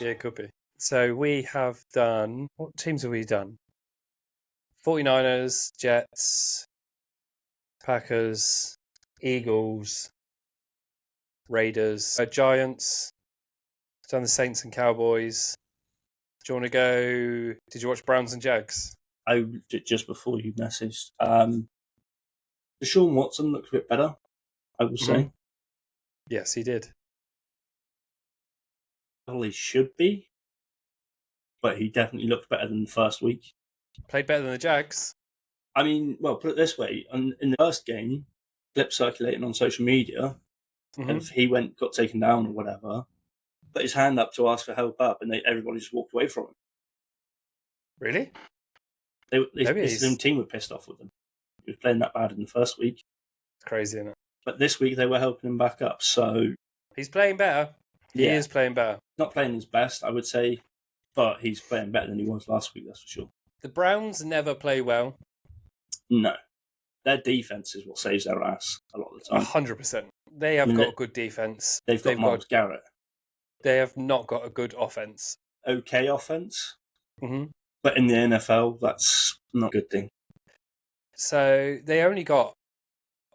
Yeah, it could be. So we have done... What teams have we done? 49ers, Jets, Packers, Eagles, Raiders, Giants. Done the Saints and Cowboys. Do you want to go... Did you watch Browns and Jags? I did just before you messaged. Deshaun Watson looked a bit better, I will say. Yes, he did. Well, he should be, but he definitely looked better than the first week. Played better than the Jags. I mean, well, put it this way. In the first game, clip circulating on social media, and if he got taken down or whatever, put his hand up to ask for help up, and everybody just walked away from him. Really? His team were pissed off with him. He was playing that bad in the first week. It's crazy, isn't it? But this week they were helping him back up, so... He's playing better. He is playing better. Not playing his best, I would say, but he's playing better than he was last week, that's for sure. The Browns never play well. No. Their defense is what saves their ass a lot of the time. 100%. They have got a good defense. They've got Myles Garrett. They have not got a good offense. Okay offense. Mm-hmm. But in the NFL, that's not a good thing. So they got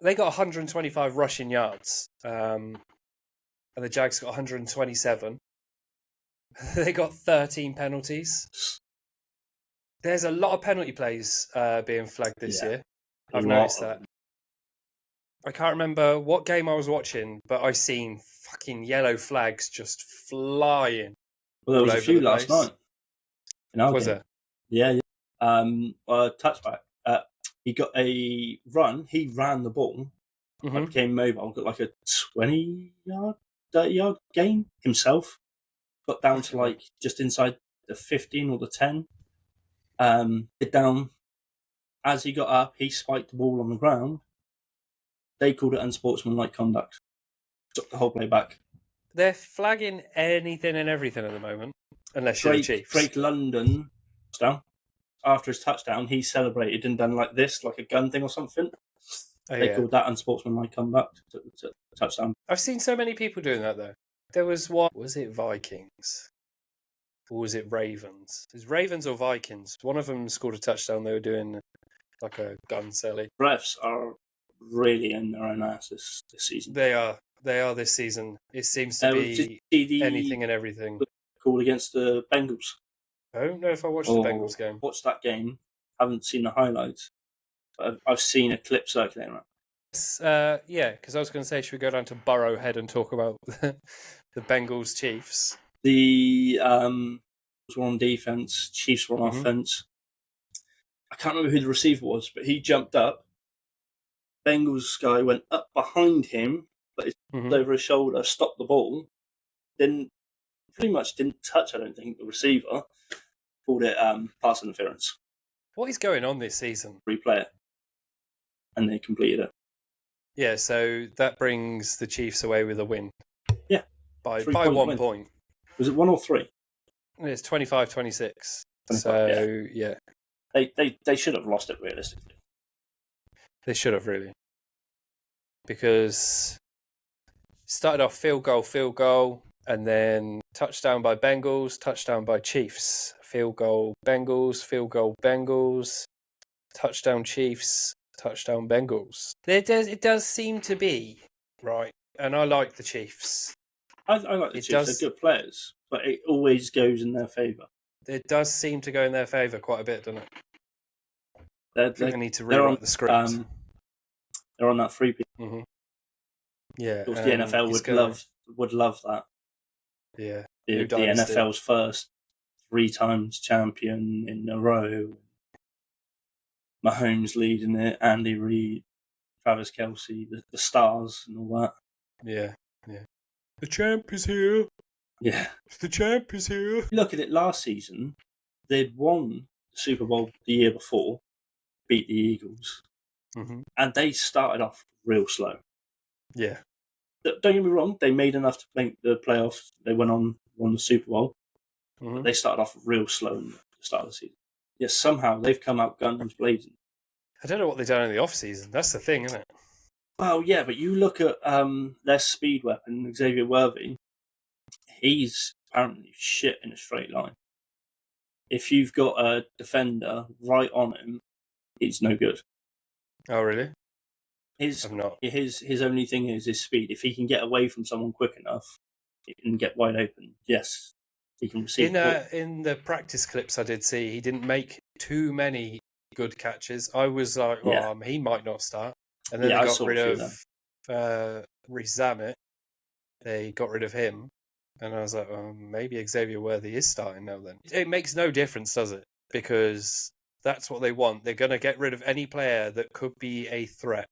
125 rushing yards. And the Jags got 127. They got 13 penalties. There's a lot of penalty plays being flagged this year. I've noticed that. I can't remember what game I was watching, but I seen fucking yellow flags just flying. Well, there was a few last night. Was there? Yeah. Touchback. He got a run. He ran the ball. Mm-hmm. Became mobile. Got like a 20-yard, 30-yard gain himself. Got down to like just inside the 15 or the 10. Get down. As he got up, he spiked the ball on the ground. They called it unsportsmanlike conduct. Took the whole play back. They're flagging anything and everything at the moment, unless you're the Chiefs. Drake London, after his touchdown, he celebrated and done like this, like a gun thing or something. They called that unsportsmanlike conduct. Took the touchdown. I've seen so many people doing that though. There was was it Vikings? Or was it Ravens? It was Ravens or Vikings. One of them scored a touchdown. They were doing like a gun celly. Refs are really in their own ass this season. They are this season. It seems to be anything and everything. Called against the Bengals. I don't know if I watched the Bengals game. Watched that game. Haven't seen the highlights. But I've seen a clip circulating. Because I was going to say, should we go down to Burrowhead and talk about the Bengals Chiefs? The were on defense. Chiefs were on offense. I can't remember who the receiver was, but he jumped up. Bengals guy went up behind him, but his over his shoulder, stopped the ball. Pretty much didn't touch, I don't think, the receiver. Called it pass interference. What is going on this season? Replay it. And they completed it. Yeah, so that brings the Chiefs away with a win. Yeah. By 1 point. Was it 1 or 3? It's 25-26. So, yeah. They should have lost it, realistically. They should have, really. Because started off field goal, and then touchdown by Bengals, touchdown by Chiefs. Field goal, Bengals, touchdown Chiefs, touchdown Bengals. It does seem to be, right, and I like the Chiefs. I like the Chiefs. They're good players, but it always goes in their favour. It does seem to go in their favour quite a bit, doesn't it? They need to rewrite the script. They're on that 3-piece. Mm-hmm. Yeah, of course, the NFL would love that. Yeah, the NFL's first 3 times champion in a row. Mahomes leading it, Andy Reid, Travis Kelce, the stars and all that. Yeah. The champ is here. Yeah. The champ is here. Look at it last season. They'd won the Super Bowl the year before, beat the Eagles, and they started off real slow. Yeah. Don't get me wrong, they made enough to make the playoffs. They won the Super Bowl. But they started off real slow in the start of the season. Yes, somehow they've come out guns blazing. I don't know what they've done in the off-season. That's the thing, isn't it? Well, yeah, but you look at their speed weapon, Xavier Worthy. He's apparently shit in a straight line. If you've got a defender right on him, it's no good. Oh, really? His I'm not. his only thing is his speed. If he can get away from someone quick enough, he can get wide open. Yes, he can receive the ball. In the practice clips I did see, he didn't make too many good catches. I was like, Yeah. oh, he might not start. And then Yeah, they I got saw rid a few of Reece Zammit. They got rid of him. And I was like, oh, maybe Xavier Worthy is starting now then. It makes no difference, does it? Because that's what they want. They're going to get rid of any player that could be a threat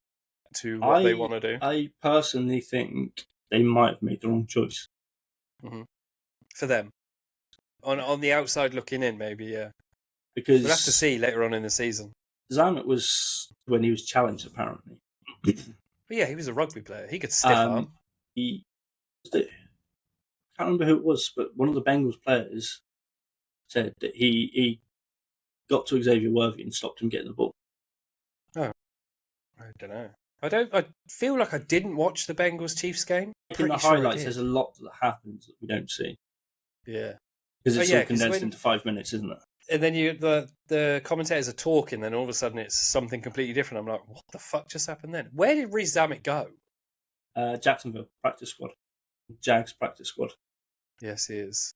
to what they want to do. I personally think they might have made the wrong choice. Mm-hmm. For them. On the outside looking in, maybe, yeah. Because we'll have to see later on in the season. Zammit was when he was challenged, apparently. But yeah, he was a rugby player. He could stiff arm. I can't remember who it was, but one of the Bengals players said that he got to Xavier Worthy and stopped him getting the ball. Oh, I don't know. I feel like I didn't watch the Bengals Chiefs game. In the highlights, there's a lot that happens that we don't see. Yeah, because it's all condensed into 5 minutes, isn't it? And then the commentators are talking, then all of a sudden it's something completely different. I'm like, what the fuck just happened then? Where did Reece Zammit go? Jacksonville practice squad, Jags practice squad. Yes, he is.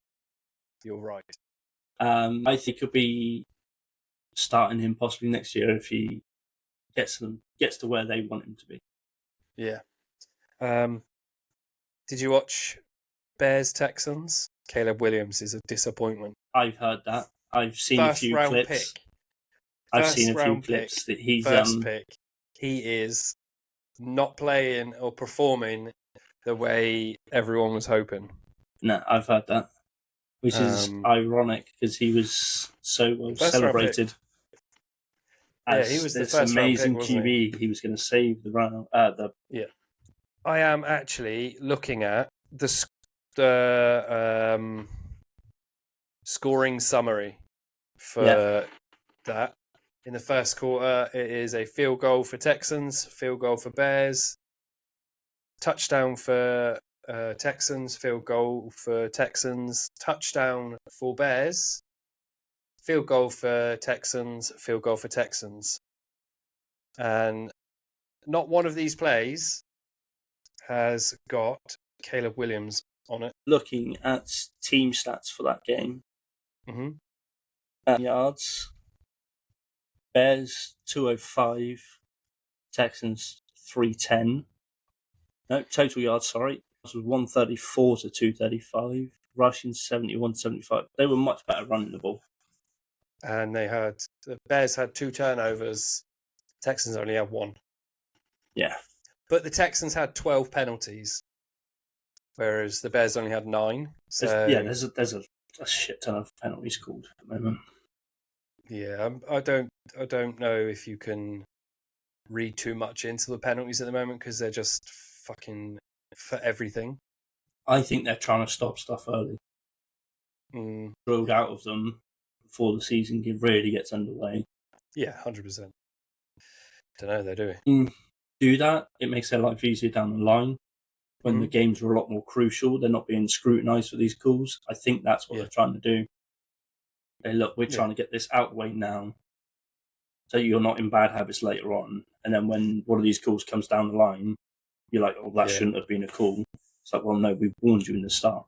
You're right. I think he'll be starting him possibly next year if he gets to where they want him to be. Yeah. Did you watch Bears Texans? Caleb Williams is a disappointment. I've heard that. I've seen a few clips. I've seen a few clips that he's first pick. He is not playing or performing the way everyone was hoping. No, I've heard that, which is ironic because he was so well celebrated. Yeah, he was this the first amazing round pick, QB. He was going to save the round. Yeah, I am actually looking at the scoring summary for that. In the first quarter, it is a field goal for Texans, field goal for Bears, touchdown for Texans, field goal for Texans, touchdown for Bears, field goal for Texans, field goal for Texans. And not one of these plays has got Caleb Williams on it. Looking at team stats for that game, yards, Bears 205, Texans 310. No, total yards, sorry. It was 134 to 235. Rushing 71-75. They were much better running the ball. And the Bears had 2 turnovers. Texans only had 1. Yeah. But the Texans had 12 penalties, whereas the Bears only had 9. So there's a shit ton of penalties called at the moment. Yeah, I don't know if you can read too much into the penalties at the moment because they're just fucking for everything. I think they're trying to stop stuff early. Drilled out of them before the season really gets underway. Yeah, 100%. Don't know, they're doing. Do that, it makes their life easier down the line. When the games are a lot more crucial, they're not being scrutinised for these calls. I think that's what they're trying to do. Hey, look, we're trying to get this out of the way now, so you're not in bad habits later on. And then when one of these calls comes down the line, you're like, oh, that shouldn't have been a call. It's like, well, no, we warned you in the start.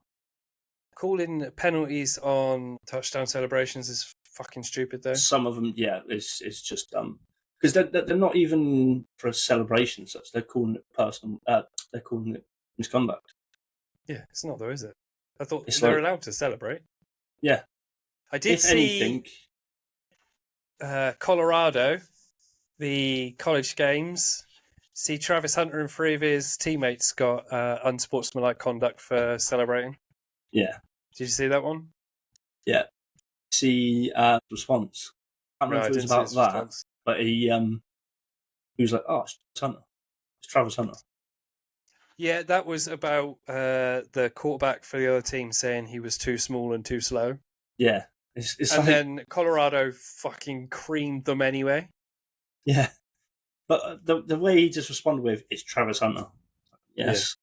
Calling penalties on touchdown celebrations is fucking stupid, though. Some of them, it's just dumb. Because they're not even for a celebration as such. They're calling it personal. They're calling it misconduct. Yeah, it's not though, is it? I thought they're allowed to celebrate. Yeah. I did see Colorado, the college games. See Travis Hunter and 3 of his teammates got unsportsmanlike conduct for celebrating. Yeah. Did you see that one? Yeah. See response. I don't know if it was about that, response. But he was like, oh, it's Hunter. It's Travis Hunter. Yeah, that was about the quarterback for the other team saying he was too small and too slow. Yeah. Then Colorado fucking creamed them anyway. Yeah. But the way he just responded with, it's Travis Hunter. Yes.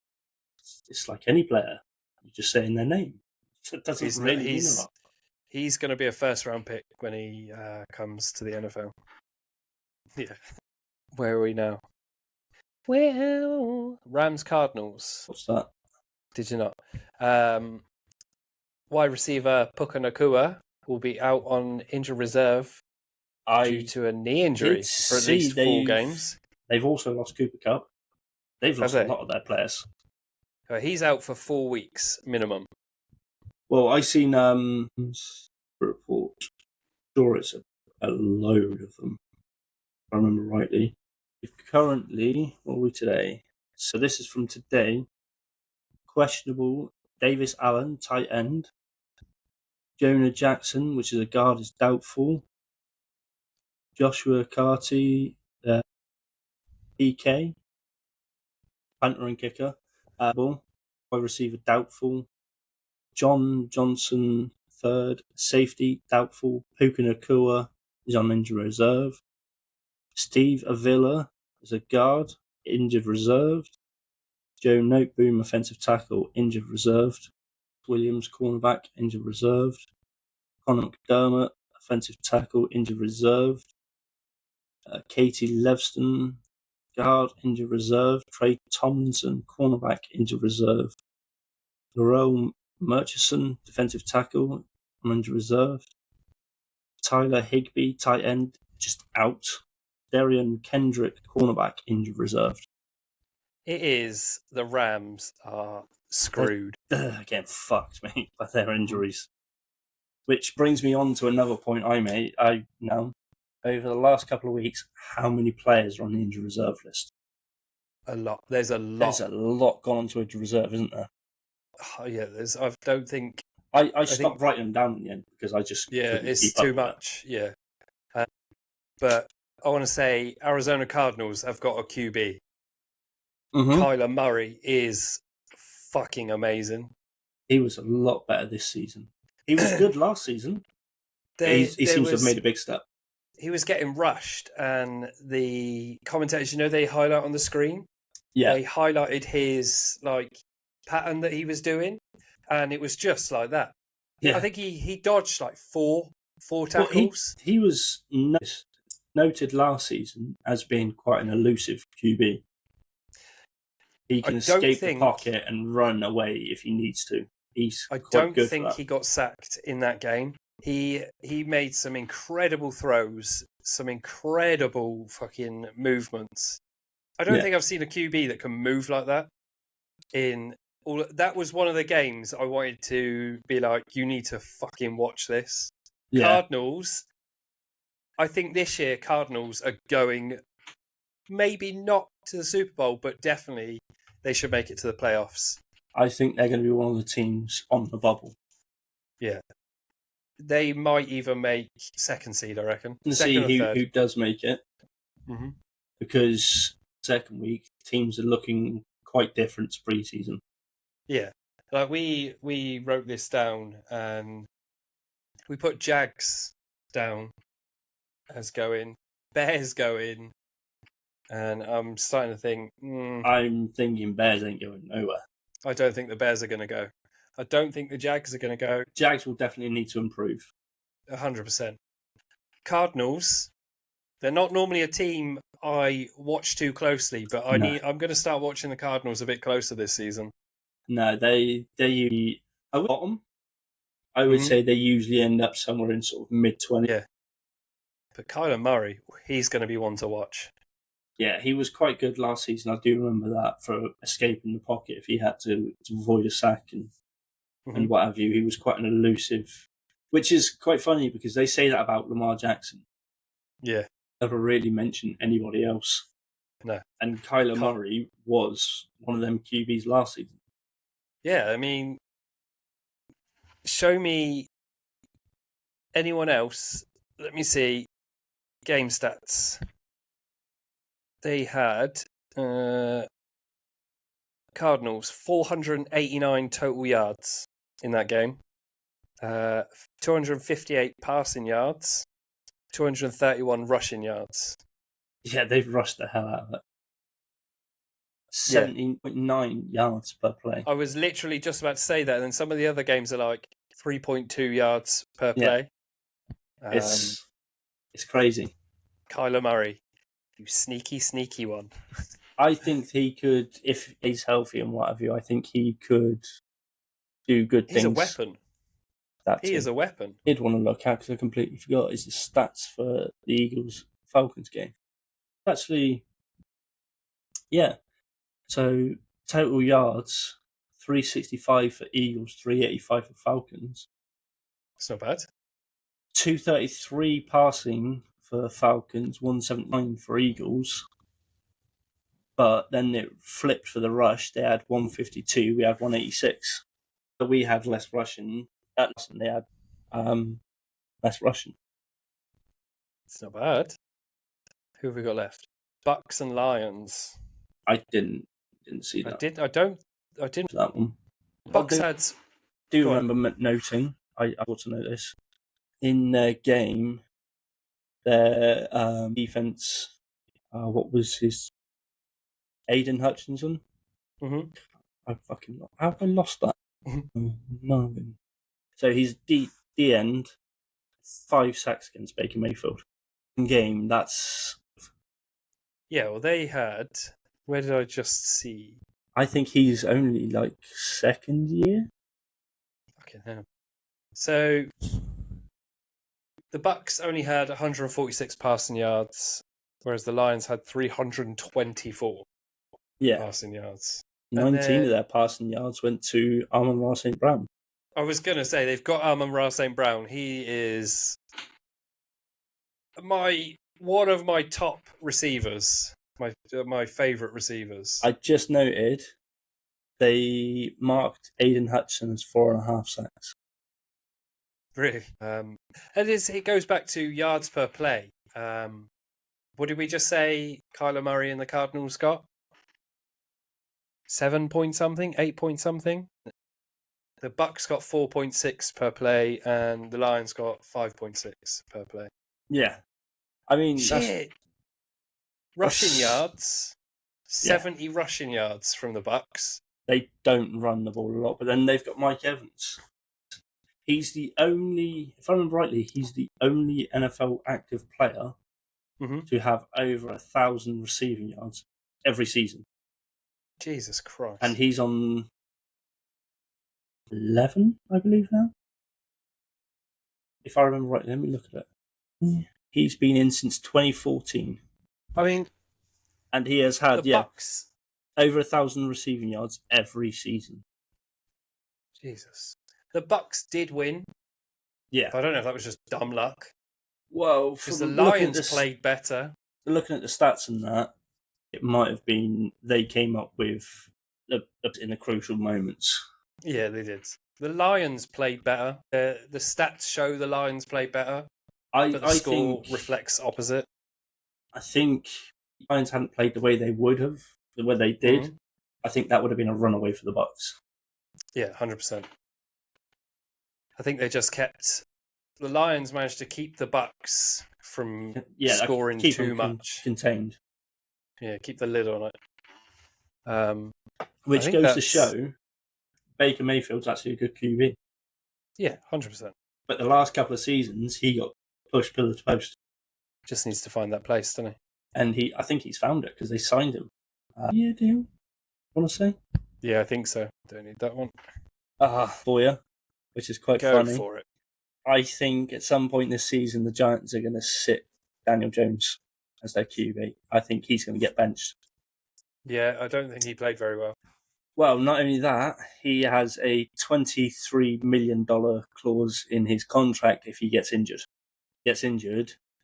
Yeah. It's like any player. You're just saying their name. That doesn't really mean a lot. He's going to be a first-round pick when he comes to the NFL. Yeah. Where are we now? Well, Rams-Cardinals. What's that? Did you not? Wide receiver Puka Nacua will be out on injured reserve due to a knee injury for at least 4 games. They've also lost Cooper Kupp. They've lost a lot of their players. He's out for 4 weeks minimum. Well, I seen a report. Sure, it's a load of them. If I remember rightly. Currently, what are we today? So this is from today. Questionable. Davis Allen, tight end. Jonah Jackson, which is a guard, is doubtful. Joshua Carty, PK, punter and kicker. Wide receiver, doubtful. John Johnson, third. Safety, doubtful. Puka Nacua is on injured reserve. Steve Avila is a guard, injured reserved. Joe Noteboom, offensive tackle, injured reserved. Williams, cornerback, injured reserved. Connor McDermott, offensive tackle, injured reserved. Katie Levston, guard, injured reserved. Trey Tomlinson, cornerback, injured reserved. Laurel Murchison, defensive tackle, injured reserved. Tyler Higbee, tight end, just out. Darian Kendrick, cornerback, injured reserved. It is the Rams are screwed. They're getting fucked, mate, by their injuries. Which brings me on to another point I made. I know over the last couple of weeks how many players are on the injured reserve list. A lot. There's a lot. There's a lot gone onto injured reserve, isn't there? Oh, yeah, I don't think. I stopped writing them down in the end because I just it's too much. Yeah, but I want to say Arizona Cardinals have got a QB. Mm-hmm. Kyler Murray is fucking amazing. He was a lot better this season. He was good last season. He seems to have made a big step. He was getting rushed, and the commentators, they highlight on the screen. Yeah, they highlighted his pattern that he was doing, and it was just like that. Yeah, I think he dodged four tackles. He was noted last season as being quite an elusive QB. He can escape the pocket and run away if he needs to. I don't think he got sacked in that game. He made some incredible throws, some incredible fucking movements. I don't think I've seen a QB that can move like that. That was one of the games I wanted to be like, you need to fucking watch this. Yeah. Cardinals, I think this year Cardinals are going maybe not to the Super Bowl, but definitely they should make it to the playoffs. I think they're going to be one of the teams on the bubble. Yeah. They might even make second seed, I reckon. And see who does make it. Mm-hmm. Because second week, teams are looking quite different to preseason. Yeah. We wrote this down and we put Jags down as going, Bears going, and I'm starting to think... I'm thinking Bears ain't going nowhere. I don't think the Bears are going to go. I don't think the Jags are going to go. Jags will definitely need to improve. 100%. Cardinals, they're not normally a team I watch too closely, but I'm going to start watching the Cardinals a bit closer this season. No, they usually at the bottom. I would say they usually end up somewhere in sort of mid-20s. Yeah. But Kyler Murray, he's going to be one to watch. Yeah, he was quite good last season. I do remember that, for escaping the pocket if he had to avoid a sack and what have you. He was quite an elusive, which is quite funny because they say that about Lamar Jackson. Yeah. Never really mentioned anybody else. No. And Kyler Murray was one of them QBs last season. Yeah, I mean, show me anyone else. Let me see. Game stats. They had Cardinals 489 total yards in that game, 258 passing yards, 231 rushing yards. Yeah, they've rushed the hell out of it. 17.9 yards per play. I was literally just about to say that, and then some of the other games are like 3.2 yards per Yeah. play. It's crazy. Kyler Murray, you sneaky, sneaky one. I think he could, if he's healthy and what have you, I think he could do good things. He's a weapon. He is a weapon. I'd want to look at, because I completely forgot, is the stats for the Eagles-Falcons game. Actually, yeah. So, total yards, 365 for Eagles, 385 for Falcons. It's not bad. 233 passing for Falcons, 179 for Eagles. But then it flipped for the rush. They had 152, we had 186. But we had less rushing. They had less rushing. It's not bad. Who have we got left? Bucks and Lions. I didn't see that. I didn't. That one. Bucks had. Do remember noting? I ought to know this. In their game, their defense. What was his? Aiden Hutchinson. Mm-hmm. How have I lost that? No. So he's the end. 5 sacks against Baker Mayfield. In game, that's. Yeah, well, they had. Where did I just see? I think he's only like second year. Fucking hell. So the Bucks only had 146 passing yards, whereas the Lions had 324 passing yards. 19 of their passing yards went to Amon-Ra St. Brown. I was going to say, they've got Amon-Ra St. Brown. He is one of my top receivers, my favourite receivers. I just noted they marked Aiden Hutchinson as 4.5 sacks. Really? And it goes back to yards per play. What did we just say Kyler Murray and the Cardinals got? 7 point something? 8 point something? The Bucks got 4.6 per play, and the Lions got 5.6 per play. Yeah. I mean, shit. Rushing yards. 70 rushing yards from the Bucks. They don't run the ball a lot, but then they've got Mike Evans. He's the only, if I remember rightly, he's the only NFL active player to have over 1,000 receiving yards every season. Jesus Christ. And he's on 11, I believe now. If I remember rightly, let me look at it. He's been in since 2014. I mean, and he has had Bucks over 1,000 receiving yards every season. Jesus. The Bucks did win. Yeah. But I don't know if that was just dumb luck. Well, because the Lions played better. Looking at the stats and that, it might have been they came up with in the crucial moments. Yeah, they did. The Lions played better. The stats show the Lions played better. But the score reflects opposite. I think the Lions hadn't played the way they would have, the way they did. Mm-hmm. I think that would have been a runaway for the Bucks. Yeah, 100%. I think they just kept... The Lions managed to keep the Bucks from scoring too much. Contained. Yeah, keep the lid on it. Which goes to show Baker Mayfield's actually a good QB. Yeah, 100%. But the last couple of seasons, he got pushed pillar to post. Just needs to find that place, doesn't he? And I think he's found it because they signed him. Yeah, do you want to say? Yeah, I think so. Don't need that one. For you, which is quite funny. Go for it. I think at some point this season, the Giants are going to sit Daniel Jones as their QB. I think he's going to get benched. Yeah, I don't think he played very well. Well, not only that, he has a $23 million clause in his contract if he gets injured.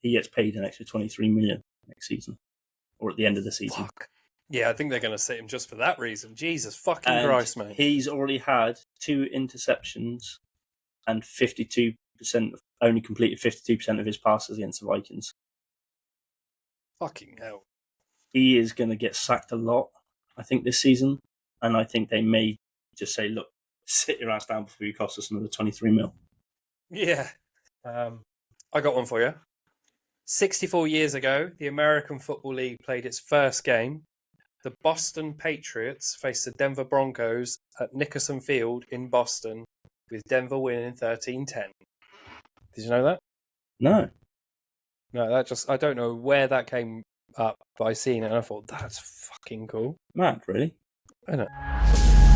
He gets paid an extra $23 million next season, or at the end of the season. Fuck. Yeah, I think they're going to sit him just for that reason. Jesus fucking Christ, mate. He's already had 2 interceptions and only completed 52% of his passes against the Vikings. Fucking hell. He is going to get sacked a lot, I think, this season. And I think they may just say, look, sit your ass down before you cost us another $23 million. Yeah. I got one for you. 64 years ago, the American Football League played its first game the Boston Patriots faced the Denver Broncos at Nickerson Field in Boston, with Denver winning 13-10. Did you know that? No. No, I don't know where that came up by seeing it, and I thought, that's fucking cool. Mad, really? I know.